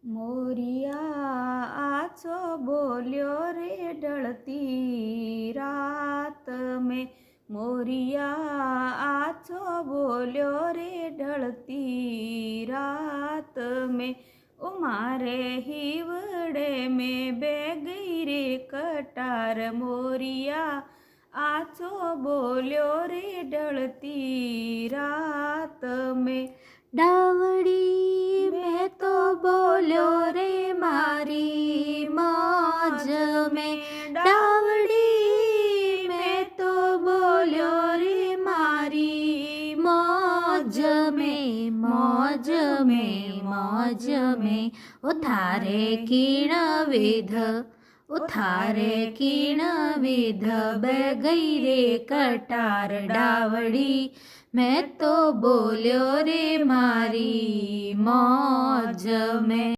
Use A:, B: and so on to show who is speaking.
A: मोरिया आछो बोल्यो रे ढलती रात में। मोरिया आछो बोल्यो रे ढलती रात में। ओ मारे हीवड़े में बेगई रे कटार। मोरिया आछो बोल्यो रे ढलती रात में।
B: डावड़ी में तो बोल्यो रे मारी मौज में। डावड़ी में तो बोल्यो रे मारी मौज में। मौज में मौज में ओ थारे किण विध ओ थारे किण विध बेगई रे कटार। डावड़ी मैं तो बोल्यो रे मारी मौज में।